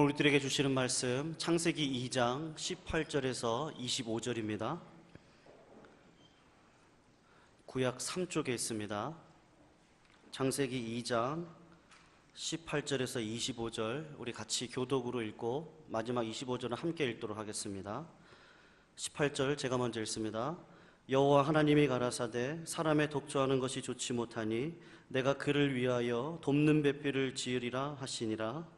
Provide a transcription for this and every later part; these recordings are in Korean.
우리들에게 주시는 말씀 창세기 2장 18절에서 25절입니다. 구약 3쪽에 있습니다. 창세기 2장 18절에서 25절 우리 같이 교독으로 읽고 마지막 25절은 함께 읽도록 하겠습니다. 18절 제가 먼저 읽습니다. 여호와 하나님이 가라사대 사람의 독주하는 것이 좋지 못하니 내가 그를 위하여 돕는 배필을 지으리라 하시니라.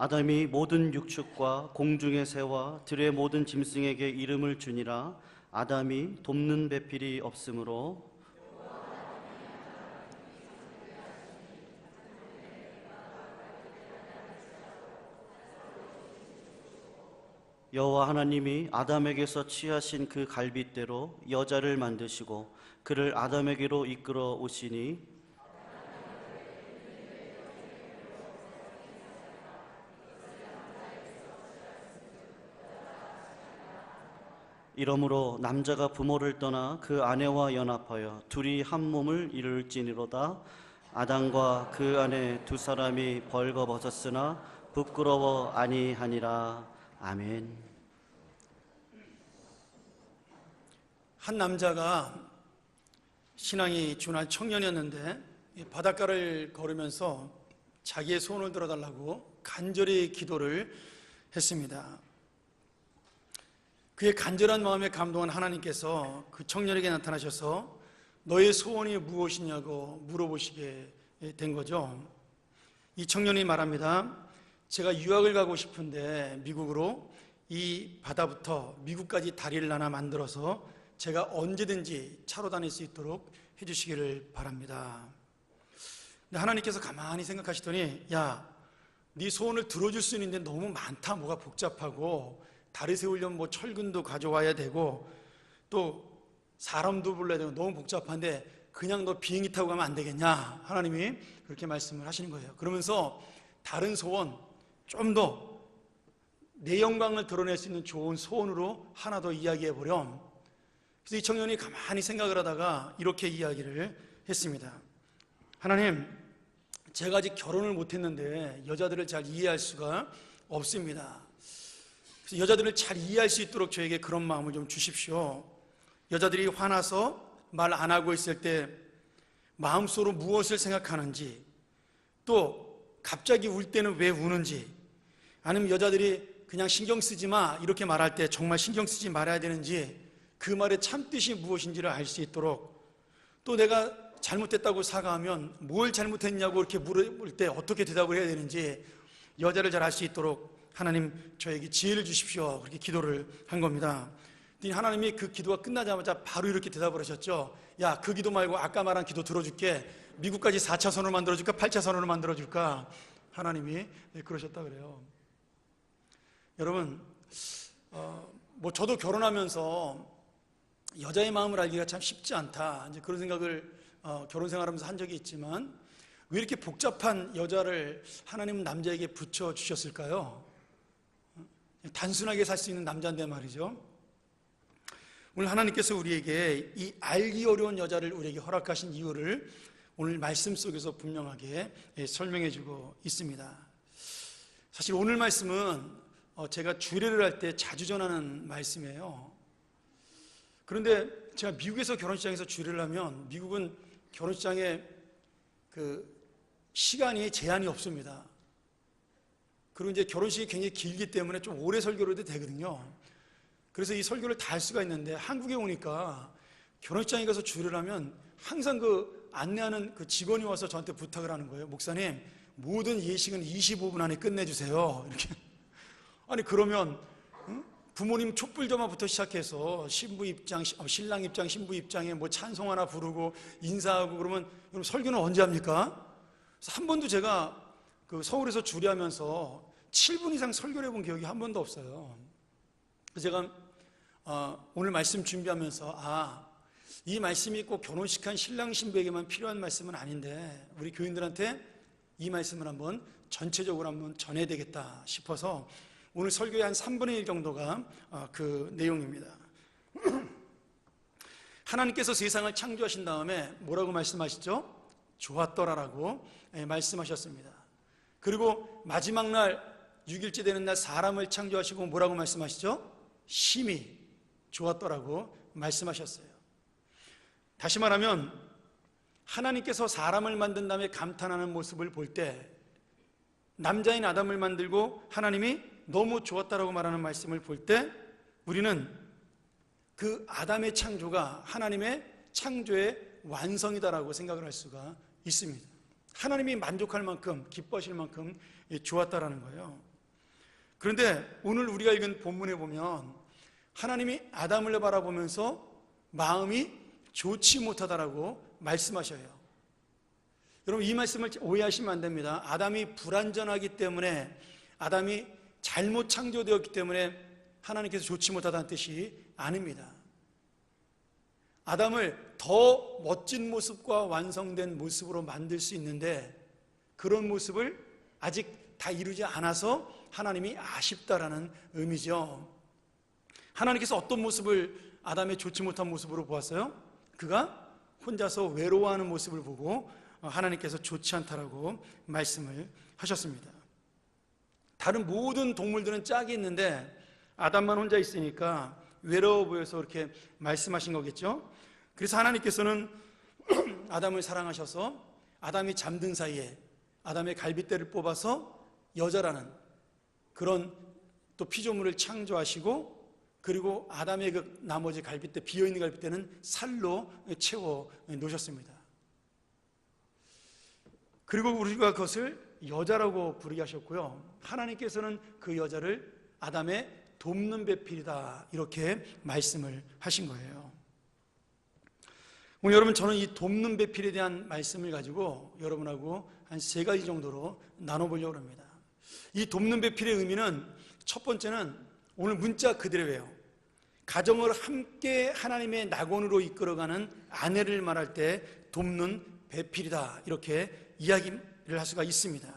아담이 모든 육축과 공중의 새와 들의 모든 짐승에게 이름을 주니라. 아담이 돕는 배필이 없으므로 여호와 하나님이 아담에게서 취하신 그 갈빗대로 여자를 만드시고 그를 아담에게로 이끌어 오시니 이러므로 남자가 부모를 떠나 그 아내와 연합하여 둘이 한 몸을 이룰지니로다. 아담과 그 아내 두 사람이 벌거벗었으나 부끄러워 아니하니라. 아멘. 한 남자가 신앙이 준할 청년이었는데 바닷가를 걸으면서 자기의 소원을 들어달라고 간절히 기도를 했습니다. 그의 간절한 마음에 감동한 하나님께서 그 청년에게 나타나셔서 너의 소원이 무엇이냐고 물어보시게 된 거죠. 이 청년이 말합니다. 제가 유학을 가고 싶은데 미국으로 이 바다부터 미국까지 다리를 하나 만들어서 제가 언제든지 차로 다닐 수 있도록 해주시기를 바랍니다. 근데 하나님께서 가만히 생각하시더니 야, 네 소원을 들어줄 수 있는데 너무 많다. 뭐가 복잡하고 다리 세우려면 뭐 철근도 가져와야 되고 또 사람도 불러야 되고 너무 복잡한데 그냥 너 비행기 타고 가면 안 되겠냐. 하나님이 그렇게 말씀을 하시는 거예요. 그러면서 다른 소원 좀 더 내 영광을 드러낼 수 있는 좋은 소원으로 하나 더 이야기해 보렴. 그래서 이 청년이 가만히 생각을 하다가 이렇게 이야기를 했습니다. 하나님, 제가 아직 결혼을 못했는데 여자들을 잘 이해할 수가 없습니다. 그래서 여자들을 잘 이해할 수 있도록 저에게 그런 마음을 좀 주십시오. 여자들이 화나서 말 안 하고 있을 때 마음속으로 무엇을 생각하는지, 또 갑자기 울 때는 왜 우는지, 아니면 여자들이 그냥 신경 쓰지 마 이렇게 말할 때 정말 신경 쓰지 말아야 되는지, 그 말의 참뜻이 무엇인지를 알 수 있도록, 또 내가 잘못됐다고 사과하면 뭘 잘못했냐고 이렇게 물을 때 어떻게 대답을 해야 되는지 여자를 잘 알 수 있도록 하나님 저에게 지혜를 주십시오. 그렇게 기도를 한 겁니다. 하나님이 그 기도가 끝나자마자 바로 이렇게 대답을 하셨죠. 야, 그 기도 말고 아까 말한 기도 들어줄게. 미국까지 4차선으로 만들어줄까 8차선으로 만들어줄까. 하나님이 그러셨다 그래요. 여러분, 뭐 저도 결혼하면서 여자의 마음을 알기가 참 쉽지 않다, 이제 그런 생각을 결혼 생활하면서 한 적이 있지만, 왜 이렇게 복잡한 여자를 하나님은 남자에게 붙여주셨을까요? 단순하게 살 수 있는 남자인데 말이죠. 오늘 하나님께서 우리에게 이 알기 어려운 여자를 우리에게 허락하신 이유를 오늘 말씀 속에서 분명하게 설명해 주고 있습니다. 사실 오늘 말씀은 제가 주례를 할 때 자주 전하는 말씀이에요. 그런데 제가 미국에서 결혼식장에서 주례를 하면 미국은 결혼식장에 그 시간이 제한이 없습니다. 그리고 이제 결혼식이 굉장히 길기 때문에 좀 오래 설교를 해도 되거든요. 그래서 이 설교를 다 할 수가 있는데, 한국에 오니까 결혼식장에 가서 주례를 하면 항상 그 안내하는 그 직원이 와서 저한테 부탁을 하는 거예요. 목사님, 모든 예식은 25분 안에 끝내주세요. 이렇게. 아니 그러면 부모님 촛불점화부터 시작해서 신부 입장, 신랑 입장, 신부 입장에 뭐 찬송 하나 부르고 인사하고 그러면 여러분 설교는 언제 합니까? 그래서 한 번도 제가 그 서울에서 주례하면서 7분 이상 설교를 해본 기억이 한 번도 없어요. 그래서 제가 오늘 말씀 준비하면서 이 말씀이 꼭 결혼식한 신랑 신부에게만 필요한 말씀은 아닌데 우리 교인들한테 이 말씀을 한번 전체적으로 한번 전해야 되겠다 싶어서 오늘 설교의 한 3분의 1 정도가 그 내용입니다. 하나님께서 세상을 창조하신 다음에 뭐라고 말씀하시죠? 좋았더라라고 말씀하셨습니다. 그리고 마지막 날 6일째 되는 날 사람을 창조하시고 뭐라고 말씀하시죠? 심히 좋았더라고 말씀하셨어요. 다시 말하면 하나님께서 사람을 만든 다음에 감탄하는 모습을 볼 때, 남자인 아담을 만들고 하나님이 너무 좋았다라고 말하는 말씀을 볼 때, 우리는 그 아담의 창조가 하나님의 창조의 완성이다라고 생각을 할 수가 있습니다. 하나님이 만족할 만큼, 기뻐하실 만큼 좋았다라는 거예요. 그런데 오늘 우리가 읽은 본문에 보면 하나님이 아담을 바라보면서 마음이 좋지 못하다라고 말씀하셔요. 여러분, 이 말씀을 오해하시면 안 됩니다. 아담이 불완전하기 때문에, 아담이 잘못 창조되었기 때문에 하나님께서 좋지 못하다는 뜻이 아닙니다. 아담을 더 멋진 모습과 완성된 모습으로 만들 수 있는데, 그런 모습을 아직 다 이루지 않아서 하나님이 아쉽다라는 의미죠. 하나님께서 어떤 모습을 아담의 좋지 못한 모습으로 보았어요? 그가 혼자서 외로워하는 모습을 보고 하나님께서 좋지 않다라고 말씀을 하셨습니다. 다른 모든 동물들은 짝이 있는데 아담만 혼자 있으니까 외로워 보여서 이렇게 말씀하신 거겠죠. 그래서 하나님께서는 아담을 사랑하셔서 아담이 잠든 사이에 아담의 갈빗대를 뽑아서 여자라는 그런 또 피조물을 창조하시고, 그리고 아담의 그 나머지 갈빗대, 비어있는 갈빗대는 살로 채워 놓으셨습니다. 그리고 우리가 그것을 여자라고 부르게 하셨고요, 하나님께서는 그 여자를 아담의 돕는 배필이다 이렇게 말씀을 하신 거예요. 오늘 여러분, 저는 이 돕는 배필에 대한 말씀을 가지고 여러분하고 한 3가지 정도로 나눠보려고 합니다. 이 돕는 배필의 의미는, 첫 번째는 오늘 문자 그대로예요. 가정을 함께 하나님의 낙원으로 이끌어가는 아내를 말할 때 돕는 배필이다 이렇게 이야기를 할 수가 있습니다.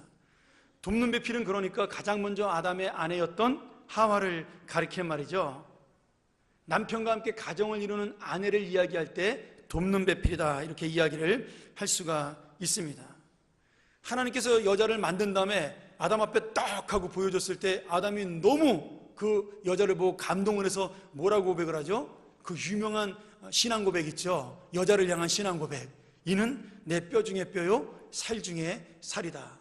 돕는 배필은 그러니까 가장 먼저 아담의 아내였던 하와를 가리키는 말이죠. 남편과 함께 가정을 이루는 아내를 이야기할 때 돕는 배필이다 이렇게 이야기를 할 수가 있습니다. 하나님께서 여자를 만든 다음에 아담 앞에 딱 하고 보여줬을 때 아담이 너무 그 여자를 보고 감동을 해서 뭐라고 고백을 하죠? 그 유명한 신앙 고백 있죠. 여자를 향한 신앙 고백. 이는 내 뼈 중에 뼈요 살 중에 살이다.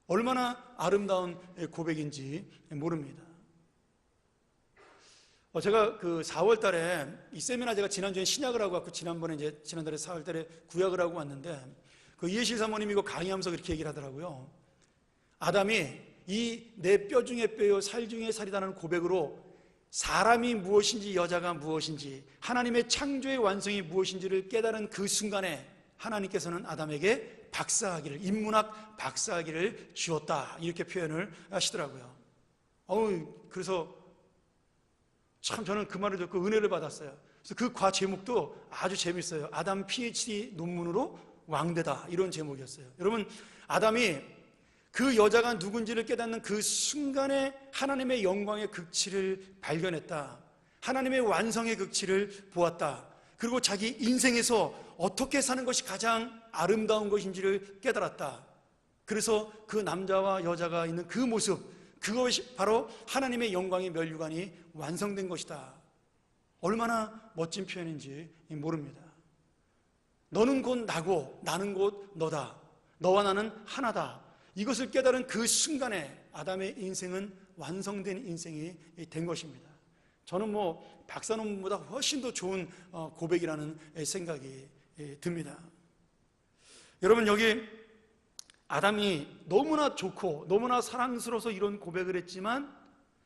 얼마나 아름다운 고백인지 모릅니다. 제가 그 4월 달에 이 세미나, 제가 지난주에 신약을 하고 왔고 지난달에 4월 달에 구약을 하고 왔는데, 그 이해실 사모님이 이거 강의하면서 그렇게 얘기를 하더라고요. 아담이 이 내 뼈 중에 뼈요 살 중에 살이라는 고백으로 사람이 무엇인지 여자가 무엇인지 하나님의 창조의 완성이 무엇인지를 깨달은 그 순간에 하나님께서는 아담에게 박사학위를, 인문학 박사학위를 주었다 이렇게 표현을 하시더라고요. 그래서 참 저는 그 말을 듣고 은혜를 받았어요. 그래서 그 과 제목도 아주 재밌어요. 아담 PhD 논문으로 왕되다 이런 제목이었어요. 여러분, 아담이 그 여자가 누군지를 깨닫는 그 순간에 하나님의 영광의 극치를 발견했다. 하나님의 완성의 극치를 보았다. 그리고 자기 인생에서 어떻게 사는 것이 가장 아름다운 것인지를 깨달았다. 그래서 그 남자와 여자가 있는 그 모습, 그것이 바로 하나님의 영광의 면류관이 완성된 것이다. 얼마나 멋진 표현인지 모릅니다. 너는 곧 나고 나는 곧 너다. 너와 나는 하나다. 이것을 깨달은 그 순간에 아담의 인생은 완성된 인생이 된 것입니다. 저는 박사 논문보다 훨씬 더 좋은 고백이라는 생각이 듭니다. 여러분, 여기 아담이 너무나 좋고 너무나 사랑스러워서 이런 고백을 했지만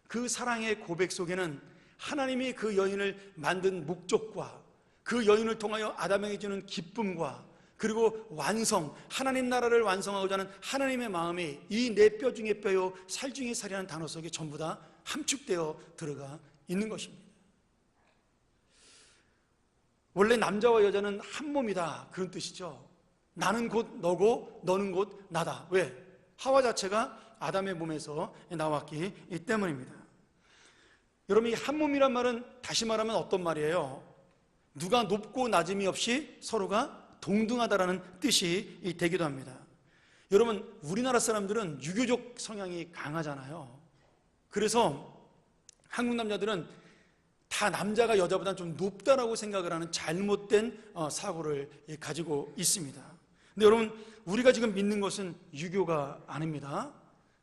그 사랑의 고백 속에는 하나님이 그 여인을 만든 목적과 그 여인을 통하여 아담에게 주는 기쁨과 그리고 완성, 하나님 나라를 완성하고자 하는 하나님의 마음이 이 내 뼈 중에 뼈요 살 중에 살이라는 단어 속에 전부 다 함축되어 들어가 있는 것입니다. 원래 남자와 여자는 한 몸이다 그런 뜻이죠. 나는 곧 너고 너는 곧 나다. 왜? 하와 자체가 아담의 몸에서 나왔기 때문입니다. 여러분, 이 한 몸이란 말은 다시 말하면 어떤 말이에요? 누가 높고 낮음이 없이 서로가 동등하다라는 뜻이 되기도 합니다. 여러분, 우리나라 사람들은 유교적 성향이 강하잖아요. 그래서 한국 남자들은 다 남자가 여자보다 좀 높다라고 생각을 하는 잘못된 사고를 가지고 있습니다. 근데 여러분, 우리가 지금 믿는 것은 유교가 아닙니다.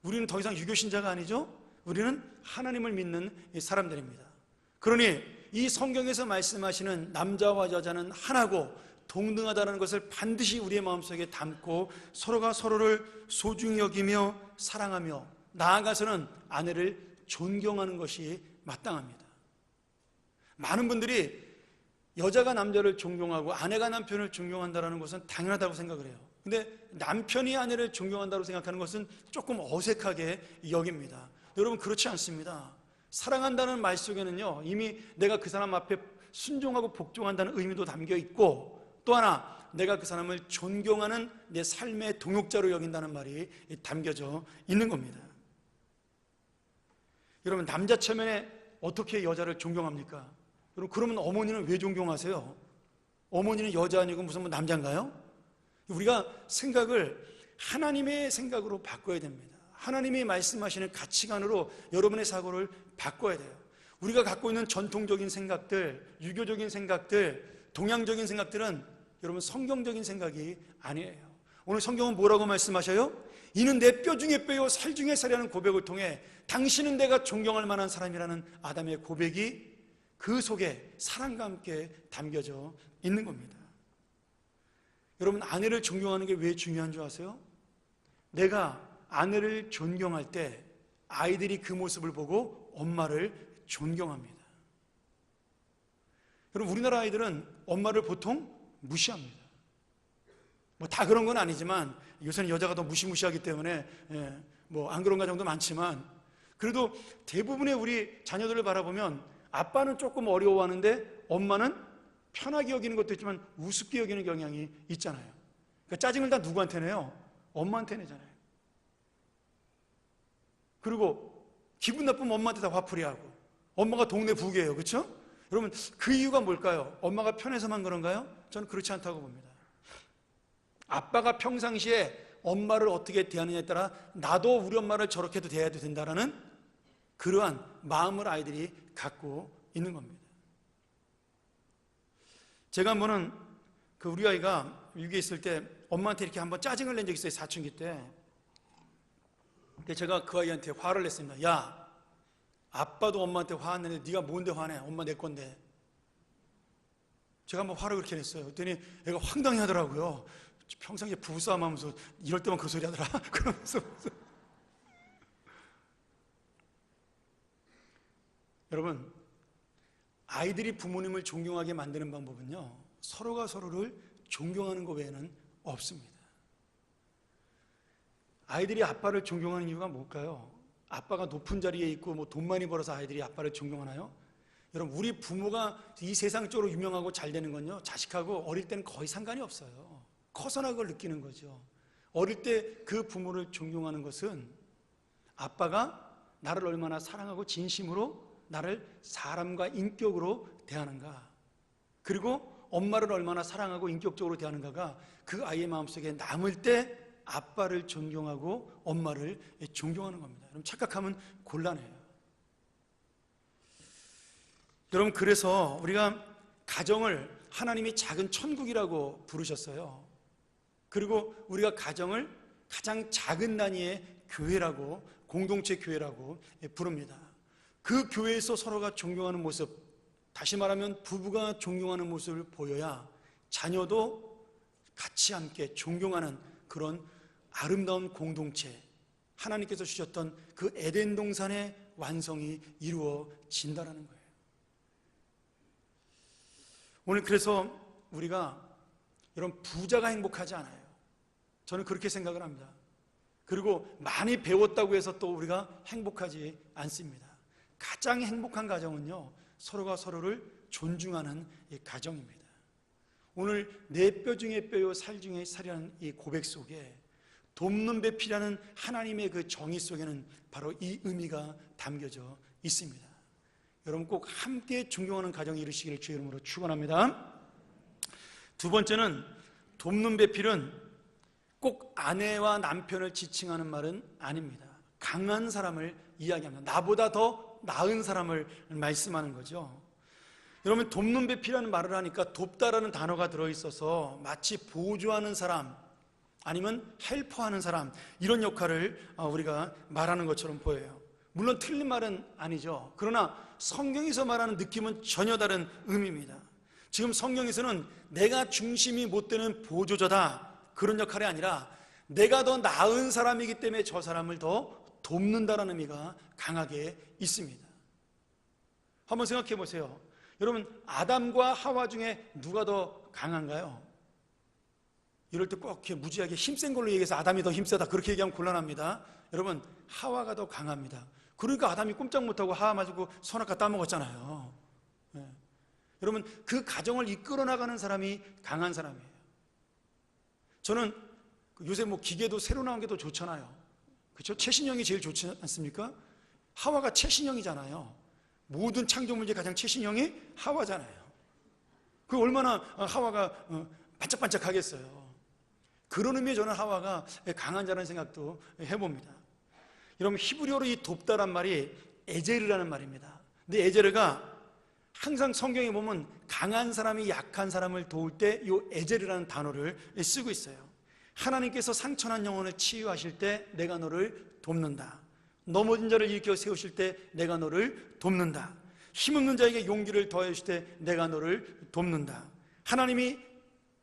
우리는 더 이상 유교 신자가 아니죠. 우리는 하나님을 믿는 사람들입니다. 그러니 이 성경에서 말씀하시는 남자와 여자는 하나고 동등하다는 것을 반드시 우리의 마음속에 담고 서로가 서로를 소중히 여기며 사랑하며 나아가서는 아내를 존경하는 것이 마땅합니다. 많은 분들이 여자가 남자를 존경하고 아내가 남편을 존경한다는 것은 당연하다고 생각을 해요. 근데 남편이 아내를 존경한다고 생각하는 것은 조금 어색하게 여깁니다. 여러분, 그렇지 않습니다. 사랑한다는 말 속에는요, 이미 내가 그 사람 앞에 순종하고 복종한다는 의미도 담겨 있고, 또 하나 내가 그 사람을 존경하는 내 삶의 동역자로 여긴다는 말이 담겨져 있는 겁니다. 여러분, 남자 체면에 어떻게 여자를 존경합니까? 여러분, 그러면 어머니는 왜 존경하세요? 어머니는 여자 아니고 무슨 뭐 남자인가요? 우리가 생각을 하나님의 생각으로 바꿔야 됩니다. 하나님이 말씀하시는 가치관으로 여러분의 사고를 바꿔야 돼요. 우리가 갖고 있는 전통적인 생각들, 유교적인 생각들, 동양적인 생각들은 여러분 성경적인 생각이 아니에요. 오늘 성경은 뭐라고 말씀하셔요? 이는 내 뼈 중에 뼈요 살 중에 살이라는 고백을 통해 당신은 내가 존경할 만한 사람이라는 아담의 고백이 그 속에 사랑과 함께 담겨져 있는 겁니다. 여러분, 아내를 존경하는 게 왜 중요한 줄 아세요? 내가 아내를 존경할 때 아이들이 그 모습을 보고 엄마를 존경합니다. 여러분, 우리나라 아이들은 엄마를 보통 무시합니다. 뭐 다 그런 건 아니지만 요새는 여자가 더 무시무시하기 때문에 뭐 안 그런 가정도 많지만 그래도 대부분의 우리 자녀들을 바라보면 아빠는 조금 어려워하는데 엄마는 편하게 여기는 것도 있지만 우습게 여기는 경향이 있잖아요. 그러니까 짜증을 다 누구한테 내요? 엄마한테 내잖아요. 그리고 기분 나쁘면 엄마한테 다 화풀이하고 엄마가 동네 부계예요. 그렇죠? 여러분, 그 이유가 뭘까요? 엄마가 편해서만 그런가요? 저는 그렇지 않다고 봅니다. 아빠가 평상시에 엄마를 어떻게 대하느냐에 따라 나도 우리 엄마를 저렇게 대해야 된다라는 그러한 마음을 아이들이 갖고 있는 겁니다. 제가 한 번은 우리 아이가 유기에 있을 때 엄마한테 이렇게 한번 짜증을 낸 적이 있어요. 사춘기 때. 근데 제가 그 아이한테 화를 냈습니다. 야, 아빠도 엄마한테 화냈는데 네가 뭔데 화내? 엄마 내 건데. 제가 한번 화를 그렇게 냈어요. 그랬더니 애가 황당해 하더라고요. 평상시에 부부싸움 하면서 이럴 때만 그 소리 하더라. 그러면서. 여러분, 아이들이 부모님을 존경하게 만드는 방법은요, 서로가 서로를 존경하는 것 외에는 없습니다. 아이들이 아빠를 존경하는 이유가 뭘까요? 아빠가 높은 자리에 있고 뭐 돈 많이 벌어서 아이들이 아빠를 존경하나요? 여러분, 우리 부모가 이 세상적으로 유명하고 잘 되는 건요, 자식하고 어릴 때는 거의 상관이 없어요. 커서나 그걸 느끼는 거죠. 어릴 때 그 부모를 존경하는 것은 아빠가 나를 얼마나 사랑하고 진심으로 나를 사람과 인격으로 대하는가, 그리고 엄마를 얼마나 사랑하고 인격적으로 대하는가가 그 아이의 마음속에 남을 때 아빠를 존경하고 엄마를 존경하는 겁니다. 여러분, 착각하면 곤란해요. 여러분, 그래서 우리가 가정을 하나님이 작은 천국이라고 부르셨어요. 그리고 우리가 가정을 가장 작은 단위의 교회라고, 공동체 교회라고 부릅니다. 그 교회에서 서로가 존경하는 모습, 다시 말하면 부부가 존경하는 모습을 보여야 자녀도 같이 함께 존경하는 그런 아름다운 공동체, 하나님께서 주셨던 그 에덴 동산의 완성이 이루어진다는 거예요. 오늘 그래서 우리가 여러분, 부자가 행복하지 않아요. 저는 그렇게 생각을 합니다. 그리고 많이 배웠다고 해서 또 우리가 행복하지 않습니다. 가장 행복한 가정은요, 서로가 서로를 존중하는 이 가정입니다. 오늘 내 뼈 중에 뼈요 살 중에 살이라는 이 고백 속에 돕는 배필이라는 하나님의 그 정의 속에는 바로 이 의미가 담겨져 있습니다. 여러분 꼭 함께 존경하는 가정이 이루시기를 주의 이름으로 축원합니다. 두 번째는 돕는 배필은 꼭 아내와 남편을 지칭하는 말은 아닙니다. 강한 사람을 이야기합니다. 나보다 더 나은 사람을 말씀하는 거죠. 여러분 돕는 배필이라는 말을 하니까 돕다라는 단어가 들어있어서 마치 보조하는 사람 아니면 헬퍼하는 사람 이런 역할을 우리가 말하는 것처럼 보여요. 물론 틀린 말은 아니죠. 그러나 성경에서 말하는 느낌은 전혀 다른 의미입니다. 지금 성경에서는 내가 중심이 못 되는 보조자다 그런 역할이 아니라 내가 더 나은 사람이기 때문에 저 사람을 더 돕는다는 의미가 강하게 있습니다. 한번 생각해 보세요. 여러분 아담과 하와 중에 누가 더 강한가요? 이럴 때 꼭 이렇게 무지하게 힘센 걸로 얘기해서 아담이 더 힘세다 그렇게 얘기하면 곤란합니다. 여러분 하와가 더 강합니다. 그러니까 아담이 꼼짝 못하고 하와 가지고 선악과 따먹었잖아요. 네. 여러분 그 가정을 이끌어 나가는 사람이 강한 사람이에요. 저는 요새 뭐 기계도 새로 나온 게 더 좋잖아요. 그렇죠? 최신형이 제일 좋지 않습니까? 하와가 최신형이잖아요. 모든 창조물의 가장 최신형이 하와잖아요. 그 얼마나 하와가 반짝반짝하겠어요. 그런 의미에 저는 하와가 강한 자라는 생각도 해봅니다. 여러분 히브리어로 이 돕다란 말이 에제르라는 말입니다. 근데 에제르가 항상 성경에 보면 강한 사람이 약한 사람을 도울 때 이 에제르라는 단어를 쓰고 있어요. 하나님께서 상처난 영혼을 치유하실 때 내가 너를 돕는다. 넘어진 자를 일으켜 세우실 때 내가 너를 돕는다. 힘없는 자에게 용기를 더해 주실 때 내가 너를 돕는다. 하나님이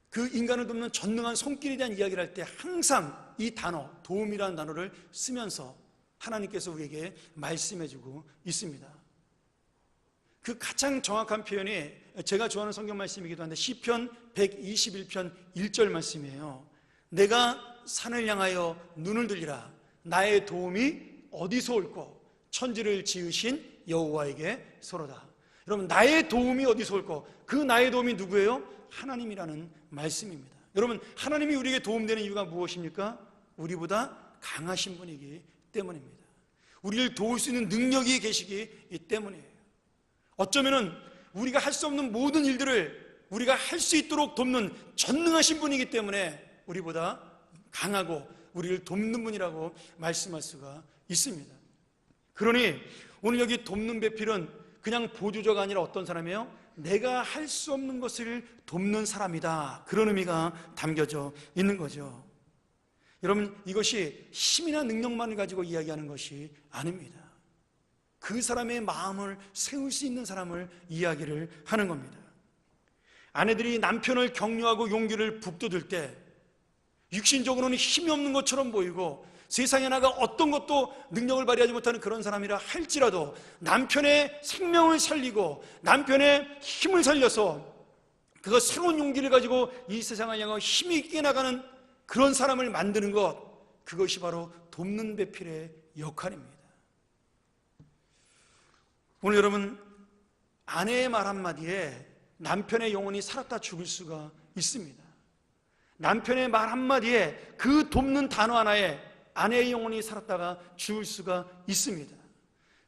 그 인간을 돕는 전능한 손길에 대한 이야기를 할 때 항상 이 단어 도움이라는 단어를 쓰면서 하나님께서 우리에게 말씀해주고 있습니다. 그 가장 정확한 표현이 제가 좋아하는 성경 말씀이기도 한데 시편 121편 1절 말씀이에요. 내가 산을 향하여 눈을 들리라. 나의 도움이 어디서 올꼬? 천지를 지으신 여호와에게 서로다. 여러분 나의 도움이 어디서 올꼬? 그 나의 도움이 누구예요? 하나님이라는 말씀입니다. 여러분 하나님이 우리에게 도움되는 이유가 무엇입니까? 우리보다 강하신 분이기 때문입니다. 우리를 도울 수 있는 능력이 계시기 때문이에요. 어쩌면은 우리가 할 수 없는 모든 일들을 우리가 할 수 있도록 돕는 전능하신 분이기 때문에 우리보다 강하고 우리를 돕는 분이라고 말씀할 수가 있습니다. 그러니 오늘 여기 돕는 배필은 그냥 보조자가 아니라 어떤 사람이에요? 내가 할 수 없는 것을 돕는 사람이다. 그런 의미가 담겨져 있는 거죠. 여러분 이것이 힘이나 능력만을 가지고 이야기하는 것이 아닙니다. 그 사람의 마음을 세울 수 있는 사람을 이야기를 하는 겁니다. 아내들이 남편을 격려하고 용기를 북돋을 때 육신적으로는 힘이 없는 것처럼 보이고 세상에 나가 어떤 것도 능력을 발휘하지 못하는 그런 사람이라 할지라도 남편의 생명을 살리고 남편의 힘을 살려서 그거 새로운 용기를 가지고 이 세상을 향하여 힘이 있게 나가는 그런 사람을 만드는 것, 그것이 바로 돕는 배필의 역할입니다. 오늘 여러분 아내의 말 한마디에 남편의 영혼이 살았다 죽을 수가 있습니다. 남편의 말 한마디에 그 돕는 단어 하나에 아내의 영혼이 살았다가 죽을 수가 있습니다.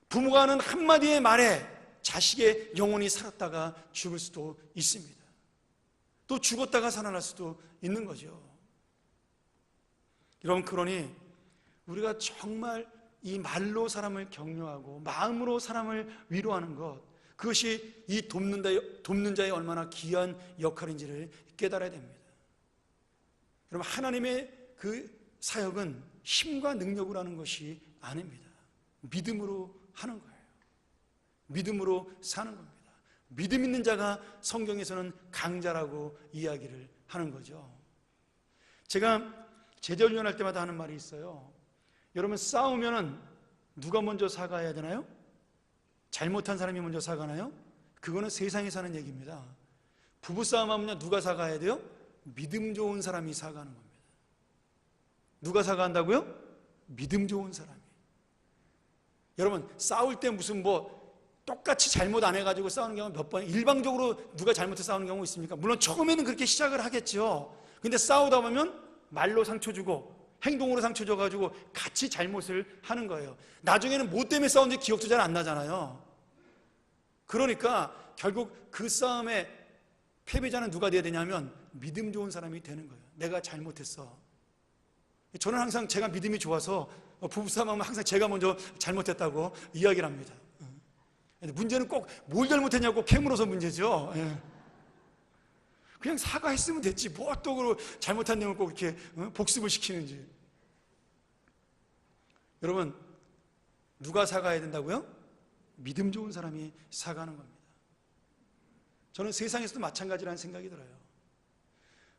부모가 하는 한마디의 말에 자식의 영혼이 살았다가 죽을 수도 있습니다. 또 죽었다가 살아날 수도 있는 거죠. 여러분 그러니 우리가 정말 이 말로 사람을 격려하고 마음으로 사람을 위로하는 것, 그것이 이 돕는 자의 얼마나 귀한 역할인지를 깨달아야 됩니다. 여러분 하나님의 그 사역은 힘과 능력으로 하는 것이 아닙니다. 믿음으로 하는 거예요. 믿음으로 사는 겁니다. 믿음 있는 자가 성경에서는 강자라고 이야기를 하는 거죠. 제가 제자훈련할 때마다 하는 말이 있어요. 여러분 싸우면은 누가 먼저 사과해야 되나요? 잘못한 사람이 먼저 사과하나요? 그거는 세상에 사는 얘기입니다. 부부싸움 하면 누가 사과해야 돼요? 믿음 좋은 사람이 사과하는 겁니다. 누가 사과한다고요? 믿음 좋은 사람이. 여러분 싸울 때 무슨 똑같이 잘못 안 해가지고 싸우는 경우 몇 번, 일방적으로 누가 잘못해서 싸우는 경우 있습니까? 물론 처음에는 그렇게 시작을 하겠죠. 근데 싸우다 보면 말로 상처 주고 행동으로 상처 줘가지고 같이 잘못을 하는 거예요. 나중에는 뭐 때문에 싸웠는지 기억도 잘 안 나잖아요. 그러니까 결국 그 싸움에 패배자는 누가 돼야 되냐면 믿음 좋은 사람이 되는 거예요. 내가 잘못했어. 저는 항상 제가 믿음이 좋아서 부부싸움하면 항상 제가 먼저 잘못했다고 이야기를 합니다. 문제는 꼭 뭘 잘못했냐고 캐물어서 문제죠. 그냥 사과했으면 됐지 뭐 또 잘못한 내용을 꼭 이렇게 복습을 시키는지. 여러분, 누가 사과해야 된다고요? 믿음 좋은 사람이 사과하는 겁니다. 저는 세상에서도 마찬가지라는 생각이 들어요.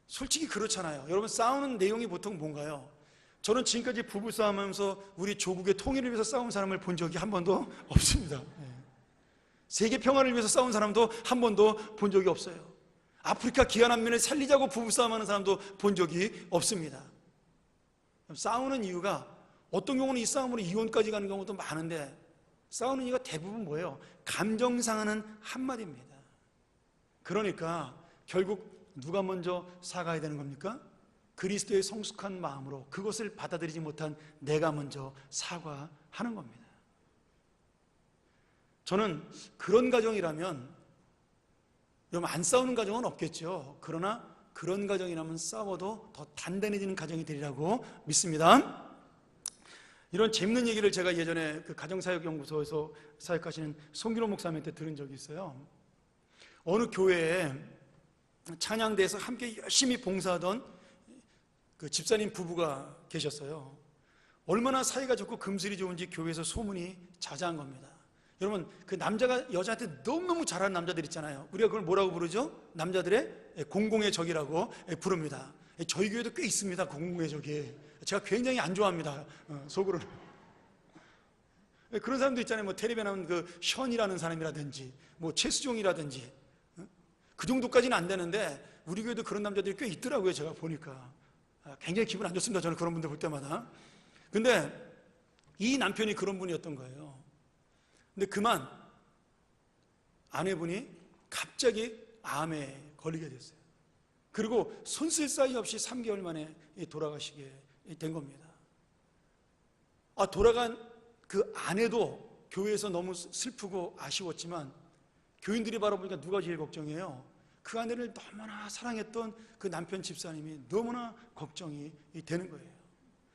솔직히 그렇잖아요. 여러분, 싸우는 내용이 보통 뭔가요? 저는 지금까지 부부싸움하면서 우리 조국의 통일을 위해서 싸운 사람을 본 적이 한 번도 없습니다. 세계 평화를 위해서 싸운 사람도 한 번도 본 적이 없어요. 아프리카 기아난민을 살리자고 부부싸움하는 사람도 본 적이 없습니다. 싸우는 이유가 어떤 경우는 이 싸움으로 이혼까지 가는 경우도 많은데 싸우는 이유가 대부분 뭐예요? 감정 상하는 한마디입니다. 그러니까 결국 누가 먼저 사과해야 되는 겁니까? 그리스도의 성숙한 마음으로 그것을 받아들이지 못한 내가 먼저 사과하는 겁니다. 저는 그런 가정이라면, 여러분, 안 싸우는 가정은 없겠죠. 그러나 그런 가정이라면 싸워도 더 단단해지는 가정이 되리라고 믿습니다. 이런 재밌는 얘기를 제가 예전에 그 가정사역연구소에서 사역하시는 송기로 목사님한테 들은 적이 있어요. 어느 교회에 찬양대에서 함께 열심히 봉사하던 그 집사님 부부가 계셨어요. 얼마나 사이가 좋고 금슬이 좋은지 교회에서 소문이 자자한 겁니다. 여러분, 그 남자가 여자한테 너무너무 잘하는 남자들 있잖아요. 우리가 그걸 뭐라고 부르죠? 남자들의 공공의 적이라고 부릅니다. 저희 교회도 꽤 있습니다. 공공의 적이. 제가 굉장히 안 좋아합니다. 속으로는. 그런 사람도 있잖아요. 뭐 텔레비에 나오는 그 션이라는 사람이라든지 뭐 최수종이라든지 그 정도까지는 안 되는데 우리 교회도 그런 남자들이 꽤 있더라고요. 제가 보니까 굉장히 기분 안 좋습니다. 저는 그런 분들 볼 때마다. 근데 이 남편이 그런 분이었던 거예요. 근데 그만 아내분이 갑자기 암에 걸리게 됐어요. 그리고 손쓸 사이 없이 3개월 만에 돌아가시게 된 겁니다. 돌아간 그 아내도 교회에서 너무 슬프고 아쉬웠지만 교인들이 바라보니까 누가 제일 걱정해요? 그 아내를 너무나 사랑했던 그 남편 집사님이 너무나 걱정이 되는 거예요.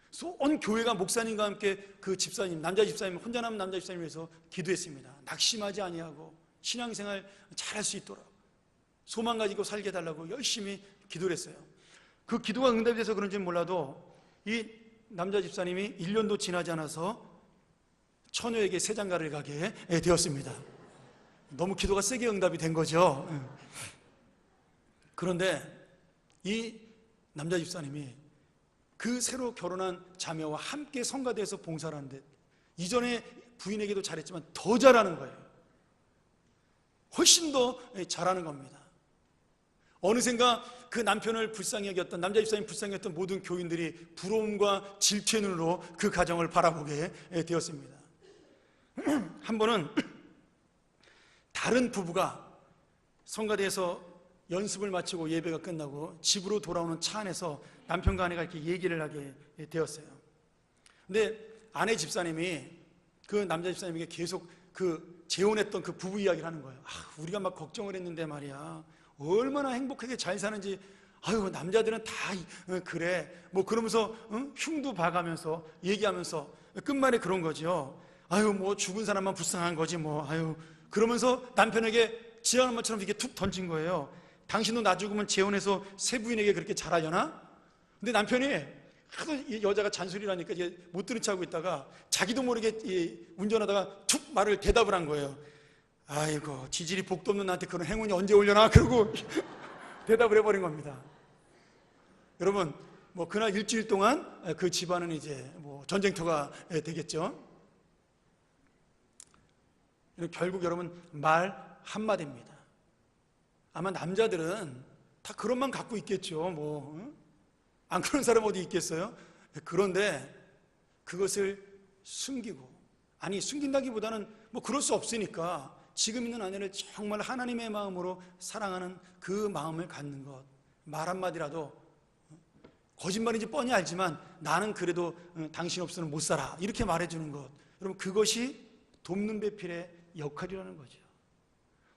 그래서 온 교회가 목사님과 함께 그 집사님, 남자 집사님, 혼자 남은 남자 집사님을 위해서 기도했습니다. 낙심하지 아니하고 신앙생활 잘할 수 있도록 소망 가지고 살게 해달라고 열심히 기도를 했어요. 그 기도가 응답이 돼서 그런지는 몰라도 이 남자 집사님이 1년도 지나지 않아서 처녀에게 세장가를 가게 되었습니다. 너무 기도가 세게 응답이 된 거죠. 그런데 이 남자 집사님이 그 새로 결혼한 자매와 함께 성가대에서 봉사를 하는데 이전에 부인에게도 잘했지만 더 잘하는 거예요. 훨씬 더 잘하는 겁니다. 어느샌가 그 남편을 불쌍히 여겼던, 남자 집사님 불쌍히 여겼던 모든 교인들이 부러움과 질투의 눈으로 그 가정을 바라보게 되었습니다. 한 번은 다른 부부가 성가대에서 연습을 마치고 예배가 끝나고 집으로 돌아오는 차 안에서 남편과 아내가 이렇게 얘기를 하게 되었어요. 근데 아내 집사님이 그 남자 집사님에게 계속 그 재혼했던 그 부부 이야기를 하는 거예요. 우리가 막 걱정을 했는데 말이야, 얼마나 행복하게 잘 사는지. 남자들은 다 그래 뭐 그러면서 흉도 봐가면서 얘기하면서 끝말에 그런 거죠. 뭐 죽은 사람만 불쌍한 거지 뭐. 그러면서 남편에게 지랄한 것처럼 이렇게 툭 던진 거예요. 당신도 나 죽으면 재혼해서 새 부인에게 그렇게 잘하려나? 근데 남편이 하도 여자가 잔소리를 하니까 이제 못 들은 척 하고 있다가 자기도 모르게 운전하다가 툭 말을 대답을 한 거예요. 아이고, 지질이 복도 없는 나한테 그런 행운이 언제 올려나? 그러고 대답을 해버린 겁니다. 여러분, 뭐 그날 일주일 동안 그 집안은 이제 뭐 전쟁터가 되겠죠. 결국 여러분, 말 한마디입니다. 아마 남자들은 다 그런 만 갖고 있겠죠. 안 그런 사람 어디 있겠어요? 그런데 그것을 숨기고, 아니 숨긴다기보다는 뭐 그럴 수 없으니까 지금 있는 아내를 정말 하나님의 마음으로 사랑하는 그 마음을 갖는 것, 말 한마디라도 거짓말인지 뻔히 알지만 나는 그래도 당신 없으면 못 살아, 이렇게 말해주는 것, 여러분 그것이 돕는 배필의 역할이라는 거죠.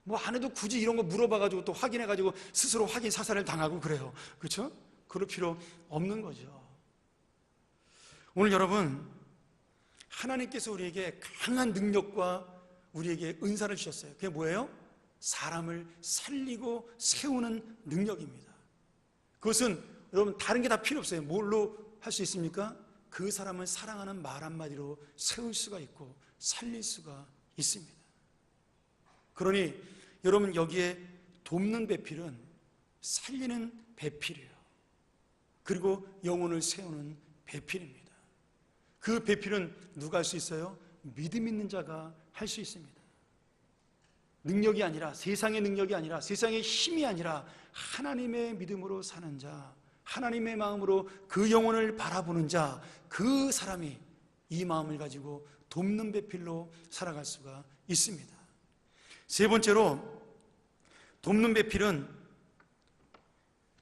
뭐 안 해도 굳이 이런 거 물어봐가지고 또 확인해가지고 스스로 확인 사살을 당하고 그래요. 그렇죠? 그럴 필요 없는 거죠. 오늘 여러분, 하나님께서 우리에게 강한 능력과 우리에게 은사를 주셨어요. 그게 뭐예요? 사람을 살리고 세우는 능력입니다. 그것은 여러분 다른 게 다 필요 없어요. 뭘로 할 수 있습니까? 그 사람을 사랑하는 말 한마디로 세울 수가 있고 살릴 수가 있습니다. 그러니 여러분, 여기에 돕는 배필은 살리는 배필이에요. 그리고 영혼을 세우는 배필입니다. 그 배필은 누가 할 수 있어요? 믿음 있는 자가 할 수 있습니다. 능력이 아니라, 세상의 능력이 아니라, 세상의 힘이 아니라 하나님의 믿음으로 사는 자, 하나님의 마음으로 그 영혼을 바라보는 자, 그 사람이 이 마음을 가지고 돕는 배필로 살아갈 수가 있습니다. 세 번째로, 돕는 배필은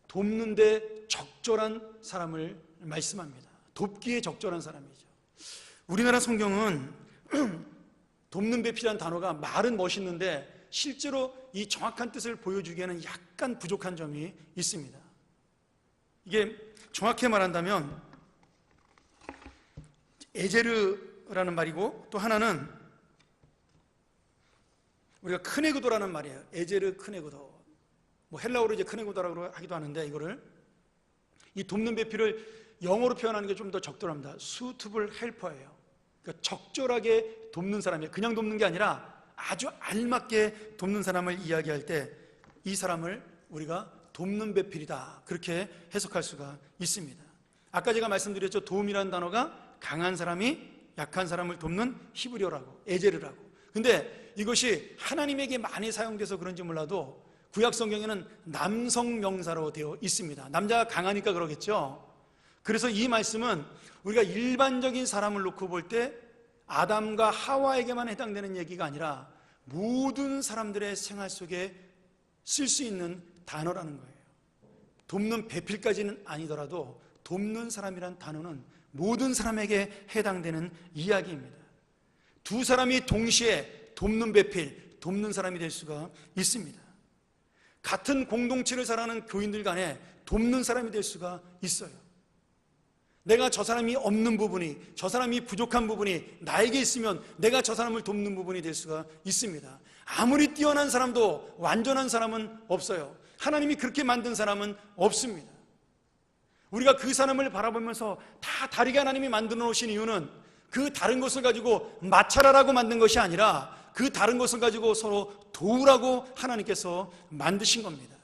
돕는데 적절한 사람을 말씀합니다. 돕기에 적절한 사람이죠. 우리나라 성경은 돕는 배필이라는 단어가 말은 멋있는데 실제로 이 정확한 뜻을 보여주기에는 약간 부족한 점이 있습니다. 이게 정확히 말한다면 에제르라는 말이고, 또 하나는 우리가 크네그도라는 말이에요. 에제르 크네그도. 뭐 헬라어로 이제 크네그도라고 하기도 하는데, 이거를 이 돕는 배필을 영어로 표현하는 게 좀 더 적절합니다. suitable helper예요. 그러니까 적절하게 돕는 사람이에요. 그냥 돕는 게 아니라 아주 알맞게 돕는 사람을 이야기할 때 이 사람을 우리가 돕는 배필이다, 그렇게 해석할 수가 있습니다. 아까 제가 말씀드렸죠. 도움이라는 단어가 강한 사람이 약한 사람을 돕는 히브리어라고, 에제르라고. 근데 이것이 하나님에게 많이 사용돼서 그런지 몰라도 구약 성경에는 남성 명사로 되어 있습니다. 남자가 강하니까 그러겠죠. 그래서 이 말씀은 우리가 일반적인 사람을 놓고 볼 때 아담과 하와에게만 해당되는 얘기가 아니라 모든 사람들의 생활 속에 쓸 수 있는 단어라는 거예요. 돕는 배필까지는 아니더라도 돕는 사람이란 단어는 모든 사람에게 해당되는 이야기입니다. 두 사람이 동시에 돕는 배필, 돕는 사람이 될 수가 있습니다. 같은 공동체를 살아가는 교인들 간에 돕는 사람이 될 수가 있어요. 내가 저 사람이 없는 부분이, 저 사람이 부족한 부분이 나에게 있으면 내가 저 사람을 돕는 부분이 될 수가 있습니다. 아무리 뛰어난 사람도 완전한 사람은 없어요. 하나님이 그렇게 만든 사람은 없습니다. 우리가 그 사람을 바라보면서 다 다르게 하나님이 만들어 놓으신 이유는 그 다른 것을 가지고 마찰하라고 만든 것이 아니라 그 다른 것을 가지고 서로 도우라고 하나님께서 만드신 겁니다.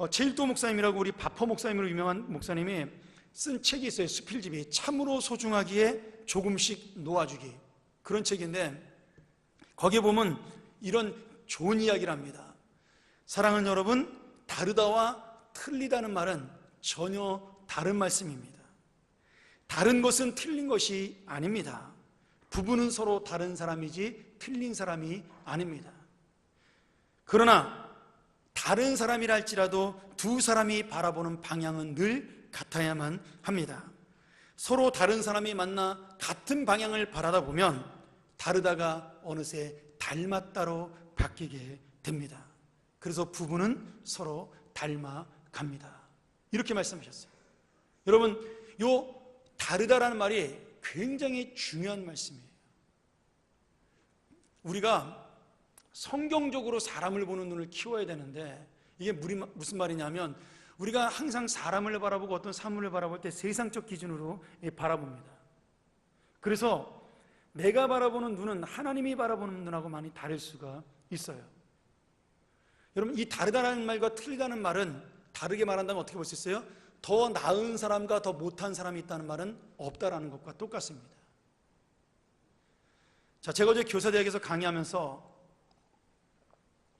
제일도 목사님이라고, 우리 바퍼 목사님으로 유명한 목사님이 쓴 책이 있어요. 수필집이. 참으로 소중하기에 조금씩 놓아주기, 그런 책인데 거기에 보면 이런 좋은 이야기를 합니다. 사랑하는 여러분, 다르다와 틀리다는 말은 전혀 다른 말씀입니다. 다른 것은 틀린 것이 아닙니다. 부부는 서로 다른 사람이지 틀린 사람이 아닙니다. 그러나 다른 사람이라 할지라도 두 사람이 바라보는 방향은 늘 같아야만 합니다. 서로 다른 사람이 만나 같은 방향을 바라다 보면 다르다가 어느새 닮았다로 바뀌게 됩니다. 그래서 부부는 서로 닮아갑니다. 이렇게 말씀하셨어요. 여러분, 요 다르다라는 말이 굉장히 중요한 말씀이에요. 우리가 성경적으로 사람을 보는 눈을 키워야 되는데, 이게 무슨 말이냐면 우리가 항상 사람을 바라보고 어떤 사물을 바라볼 때 세상적 기준으로 바라봅니다. 그래서 내가 바라보는 눈은 하나님이 바라보는 눈하고 많이 다를 수가 있어요. 여러분, 이 다르다는 말과 틀리다는 말은, 다르게 말한다면 어떻게 볼 수 있어요? 더 나은 사람과 더 못한 사람이 있다는 말은 없다라는 것과 똑같습니다. 자, 제가 어제 교사대학에서 강의하면서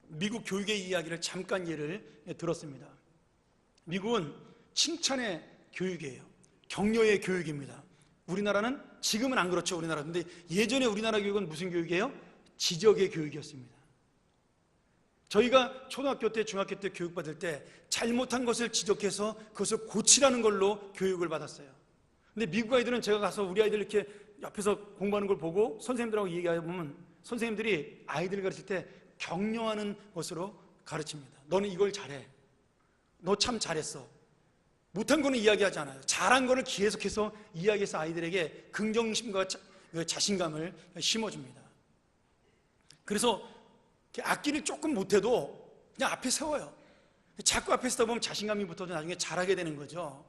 미국 교육의 이야기를 잠깐 예를 들었습니다. 미국은 칭찬의 교육이에요. 격려의 교육입니다. 우리나라는 지금은 안 그렇죠. 우리나라. 근데 예전에 우리나라 교육은 무슨 교육이에요? 지적의 교육이었습니다. 저희가 초등학교 때, 중학교 때 교육받을 때 잘못한 것을 지적해서 그것을 고치라는 걸로 교육을 받았어요. 근데 미국 아이들은 제가 가서 우리 아이들 이렇게 옆에서 공부하는 걸 보고 선생님들하고 얘기해보면 선생님들이 아이들 가르칠 때 격려하는 것으로 가르칩니다. 너는 이걸 잘해. 너 참 잘했어. 못한 거는 이야기하지 않아요. 잘한 거를 계속해서 이야기해서 아이들에게 긍정심과 자신감을 심어줍니다. 그래서 악기를 조금 못해도 그냥 앞에 세워요. 자꾸 앞에 서다 보면 자신감이 붙어서 나중에 잘하게 되는 거죠.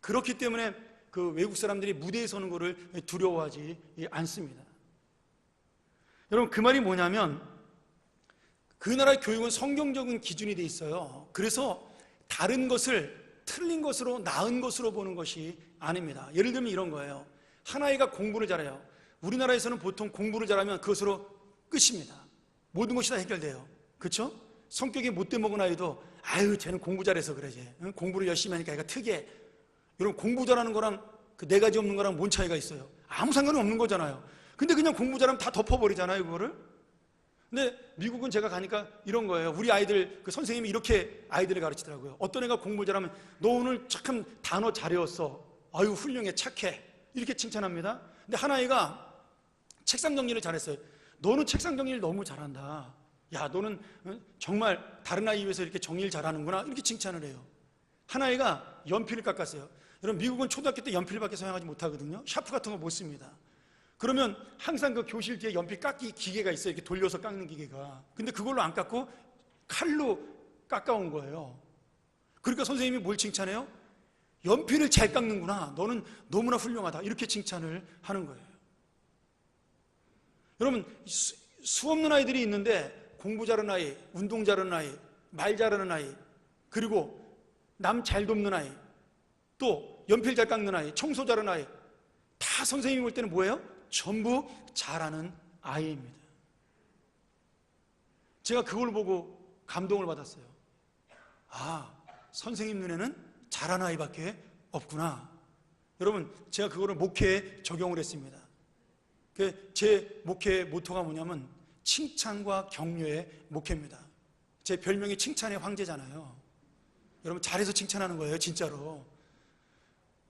그렇기 때문에 그 외국 사람들이 무대에 서는 것을 두려워하지 않습니다. 여러분, 그 말이 뭐냐면 그 나라의 교육은 성경적인 기준이 돼 있어요. 그래서 다른 것을 틀린 것으로, 나은 것으로 보는 것이 아닙니다. 예를 들면 이런 거예요. 한 아이가 공부를 잘해요. 우리나라에서는 보통 공부를 잘하면 그것으로 끝입니다. 모든 것이 다 해결돼요. 그렇죠? 성격이 못돼 먹은 아이도 아유 쟤는 공부 잘해서 그러지. 공부를 열심히 하니까 애가 특이해. 여러분, 공부 잘하는 거랑 그 네 가지 없는 거랑 뭔 차이가 있어요? 아무 상관이 없는 거잖아요. 근데 그냥 공부 잘하면 다 덮어버리잖아요, 그거를. 근데 미국은 제가 가니까 이런 거예요. 우리 아이들, 그 선생님이 이렇게 아이들을 가르치더라고요. 어떤 애가 공부 잘하면 너 오늘 참 단어 잘 외웠어. 아유 훌륭해, 착해. 이렇게 칭찬합니다. 근데 한 아이가 책상 정리를 잘했어요. 너는 책상 정리를 너무 잘한다. 야, 너는 정말 다른 아이 위해서 이렇게 정리를 잘하는구나. 이렇게 칭찬을 해요. 한 아이가 연필을 깎았어요. 여러분, 미국은 초등학교 때 연필밖에 사용하지 못하거든요. 샤프 같은 거 못 씁니다. 그러면 항상 그 교실 뒤에 연필 깎기 기계가 있어요. 이렇게 돌려서 깎는 기계가. 근데 그걸로 안 깎고 칼로 깎아온 거예요. 그러니까 선생님이 뭘 칭찬해요? 연필을 잘 깎는구나. 너는 너무나 훌륭하다. 이렇게 칭찬을 하는 거예요. 여러분, 수없는 아이들이 있는데 공부 잘하는 아이, 운동 잘하는 아이, 말 잘하는 아이, 그리고 남 잘 돕는 아이, 또 연필 잘 깎는 아이, 청소 잘하는 아이, 다 선생님이 볼 때는 뭐예요? 전부 잘하는 아이입니다. 제가 그걸 보고 감동을 받았어요. 아, 선생님 눈에는 잘하는 아이밖에 없구나. 여러분, 제가 그거를 목회에 적용을 했습니다. 제 목회의 모토가 뭐냐면 칭찬과 격려의 목회입니다. 제 별명이 칭찬의 황제잖아요. 여러분, 잘해서 칭찬하는 거예요, 진짜로.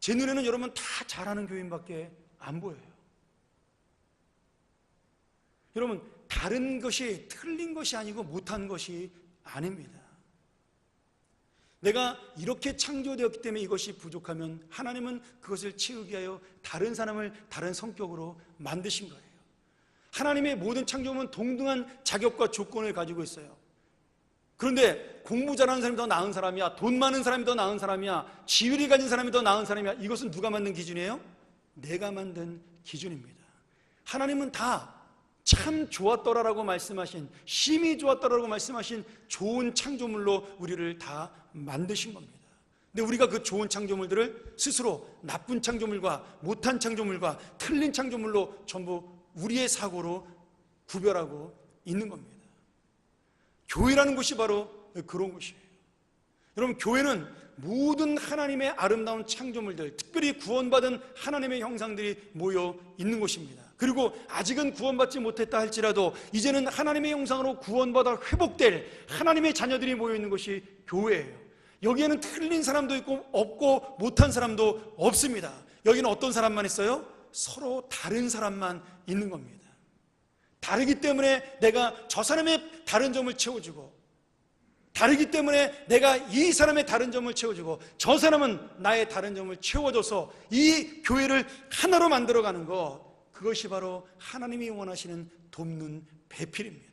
제 눈에는 여러분 다 잘하는 교인밖에 안 보여요. 여러분, 다른 것이 틀린 것이 아니고 못한 것이 아닙니다. 내가 이렇게 창조되었기 때문에 이것이 부족하면 하나님은 그것을 채우기 위하여 다른 사람을 다른 성격으로 만드신 거예요. 하나님의 모든 창조물은 동등한 자격과 조건을 가지고 있어요. 그런데 공부 잘하는 사람이 더 나은 사람이야, 돈 많은 사람이 더 나은 사람이야, 지위를 가진 사람이 더 나은 사람이야, 이것은 누가 만든 기준이에요? 내가 만든 기준입니다. 하나님은 다 참 좋았더라라고 말씀하신, 심히 좋았더라라고 말씀하신 좋은 창조물로 우리를 다 만드신 겁니다. 근데 우리가 그 좋은 창조물들을 스스로 나쁜 창조물과 못한 창조물과 틀린 창조물로 전부 우리의 사고로 구별하고 있는 겁니다. 교회라는 것이 바로 그런 것이에요. 여러분, 교회는 모든 하나님의 아름다운 창조물들, 특별히 구원받은 하나님의 형상들이 모여 있는 곳입니다. 그리고 아직은 구원받지 못했다 할지라도 이제는 하나님의 형상으로 구원받아 회복될 하나님의 자녀들이 모여 있는 것이 교회예요. 여기에는 틀린 사람도 있고 없고 못한 사람도 없습니다. 여기는 어떤 사람만 있어요? 서로 다른 사람만 있는 겁니다. 다르기 때문에 내가 저 사람의 다른 점을 채워주고, 다르기 때문에 내가 이 사람의 다른 점을 채워주고, 저 사람은 나의 다른 점을 채워줘서 이 교회를 하나로 만들어가는 것, 그것이 바로 하나님이 원하시는 돕는 배필입니다.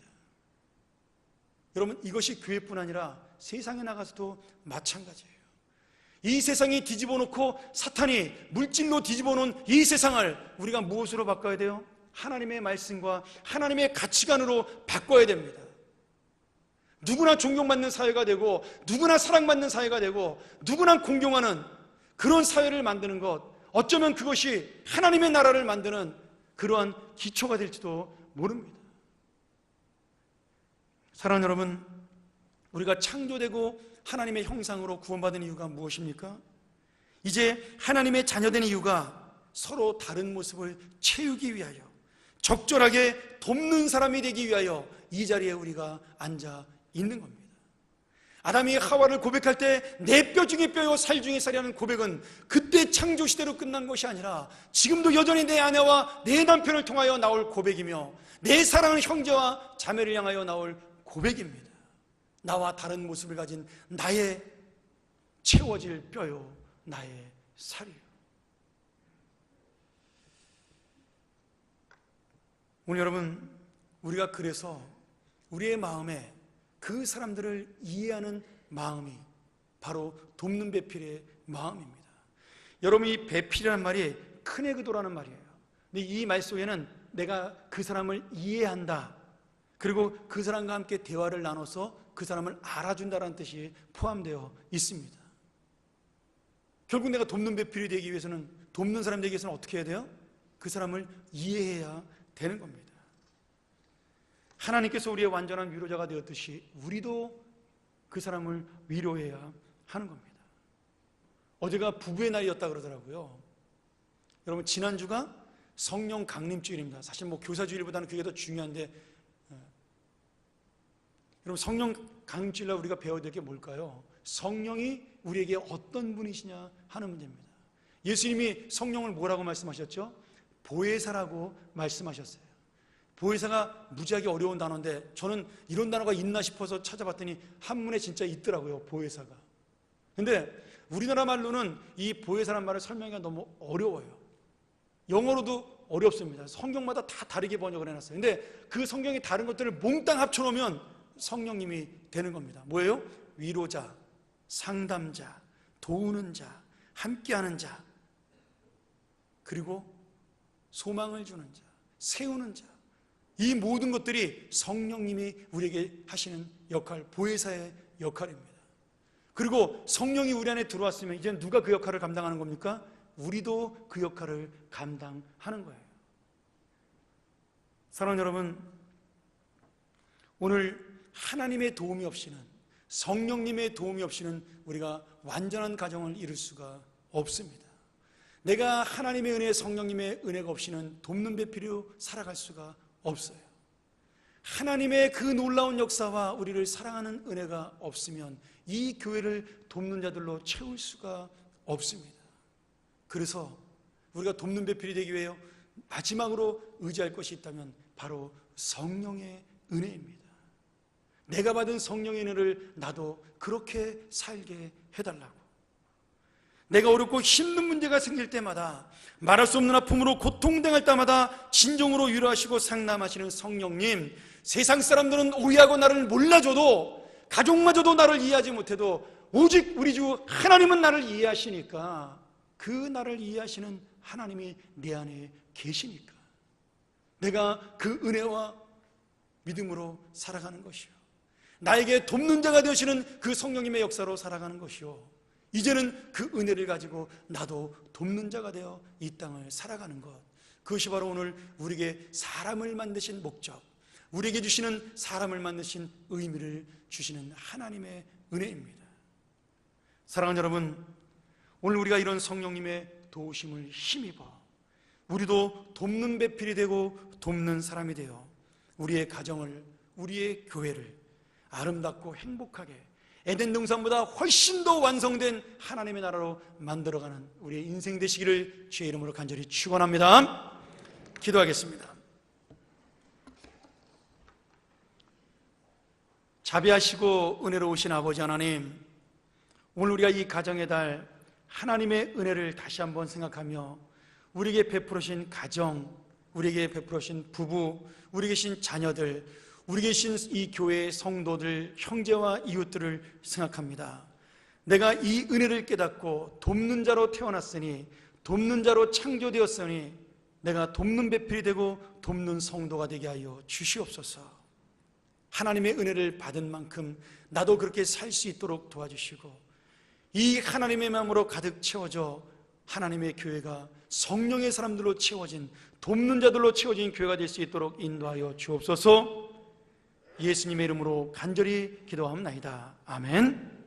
여러분, 이것이 교회뿐 아니라 세상에 나가서도 마찬가지예요. 이 세상이 뒤집어 놓고 사탄이 물질로 뒤집어 놓은 이 세상을 우리가 무엇으로 바꿔야 돼요? 하나님의 말씀과 하나님의 가치관으로 바꿔야 됩니다. 누구나 존경받는 사회가 되고, 누구나 사랑받는 사회가 되고, 누구나 공경하는 그런 사회를 만드는 것, 어쩌면 그것이 하나님의 나라를 만드는 그러한 기초가 될지도 모릅니다. 사랑하는 여러분, 우리가 창조되고 하나님의 형상으로 구원받은 이유가 무엇입니까? 이제 하나님의 자녀된 이유가 서로 다른 모습을 채우기 위하여, 적절하게 돕는 사람이 되기 위하여 이 자리에 우리가 앉아 있는 겁니다. 아담이 하와를 고백할 때 내 뼈 중에 뼈요 살 중에 살이라는 고백은 그때 창조시대로 끝난 것이 아니라 지금도 여전히 내 아내와 내 남편을 통하여 나올 고백이며 내 사랑하는 형제와 자매를 향하여 나올 고백입니다. 나와 다른 모습을 가진 나의 채워질 뼈요 나의 살이요. 오늘 여러분, 우리가 그래서 우리의 마음에 그 사람들을 이해하는 마음이 바로 돕는 배필의 마음입니다. 여러분, 이 배필이라는 말이 큰애 그도라는 말이에요. 근데 이 말 속에는 내가 그 사람을 이해한다, 그리고 그 사람과 함께 대화를 나눠서 그 사람을 알아준다는 뜻이 포함되어 있습니다. 결국 내가 돕는 배필이 되기 위해서는, 돕는 사람 되기 위해서는 어떻게 해야 돼요? 그 사람을 이해해야 되는 겁니다. 하나님께서 우리의 완전한 위로자가 되었듯이 우리도 그 사람을 위로해야 하는 겁니다. 어제가 부부의 날이었다 그러더라고요. 여러분, 지난주가 성령 강림주일입니다. 사실 뭐 교사주일보다는 그게 더 중요한데, 여러분, 성령 강림주일날 우리가 배워야 될 게 뭘까요? 성령이 우리에게 어떤 분이시냐 하는 문제입니다. 예수님이 성령을 뭐라고 말씀하셨죠? 보혜사라고 말씀하셨어요. 보혜사가 무지하게 어려운 단어인데 저는 이런 단어가 있나 싶어서 찾아봤더니 한문에 진짜 있더라고요, 보혜사가. 근데 우리나라 말로는 이 보혜사란 말을 설명하기가 너무 어려워요. 영어로도 어렵습니다. 성경마다 다 다르게 번역을 해놨어요. 근데 그 성경이 다른 것들을 몽땅 합쳐놓으면 성령님이 되는 겁니다. 뭐예요? 위로자, 상담자, 도우는 자, 함께하는 자, 그리고 소망을 주는 자, 세우는 자, 이 모든 것들이 성령님이 우리에게 하시는 역할, 보혜사의 역할입니다. 그리고 성령이 우리 안에 들어왔으면 이제 누가 그 역할을 감당하는 겁니까? 우리도 그 역할을 감당하는 거예요. 사랑하는 여러분, 오늘 하나님의 도움이 없이는, 성령님의 도움이 없이는 우리가 완전한 가정을 이룰 수가 없습니다. 내가 하나님의 은혜, 성령님의 은혜가 없이는 돕는 배필로 살아갈 수가 없어요. 하나님의 그 놀라운 역사와 우리를 사랑하는 은혜가 없으면 이 교회를 돕는 자들로 채울 수가 없습니다. 그래서 우리가 돕는 배필이 되기 위해 마지막으로 의지할 것이 있다면 바로 성령의 은혜입니다. 내가 받은 성령의 은혜를 나도 그렇게 살게 해달라고. 내가 어렵고 힘든 문제가 생길 때마다, 말할 수 없는 아픔으로 고통당할 때마다 진정으로 위로하시고 상담하시는 성령님, 세상 사람들은 오해하고 나를 몰라줘도, 가족마저도 나를 이해하지 못해도 오직 우리 주 하나님은 나를 이해하시니까, 그 나를 이해하시는 하나님이 내 안에 계시니까 내가 그 은혜와 믿음으로 살아가는 것이요, 나에게 돕는 자가 되시는 그 성령님의 역사로 살아가는 것이요, 이제는 그 은혜를 가지고 나도 돕는 자가 되어 이 땅을 살아가는 것, 그것이 바로 오늘 우리에게 사람을 만드신 목적, 우리에게 주시는 사람을 만드신 의미를 주시는 하나님의 은혜입니다. 사랑하는 여러분, 오늘 우리가 이런 성령님의 도우심을 힘입어 우리도 돕는 배필이 되고 돕는 사람이 되어 우리의 가정을, 우리의 교회를 아름답고 행복하게 에덴 동산보다 훨씬 더 완성된 하나님의 나라로 만들어가는 우리의 인생 되시기를 주의 이름으로 간절히 축원합니다. 기도하겠습니다. 자비하시고 은혜로우신 아버지 하나님, 오늘 우리가 이 가정의 달 하나님의 은혜를 다시 한번 생각하며 우리에게 베풀으신 가정, 우리에게 베풀으신 부부, 우리 계신 자녀들, 우리 계신 이 교회의 성도들, 형제와 이웃들을 생각합니다. 내가 이 은혜를 깨닫고 돕는 자로 태어났으니, 돕는 자로 창조되었으니 내가 돕는 배필이 되고 돕는 성도가 되게 하여 주시옵소서. 하나님의 은혜를 받은 만큼 나도 그렇게 살 수 있도록 도와주시고, 이 하나님의 마음으로 가득 채워져 하나님의 교회가 성령의 사람들로 채워진, 돕는 자들로 채워진 교회가 될 수 있도록 인도하여 주옵소서. 예수님의 이름으로 간절히 기도하옵나이다. 아멘.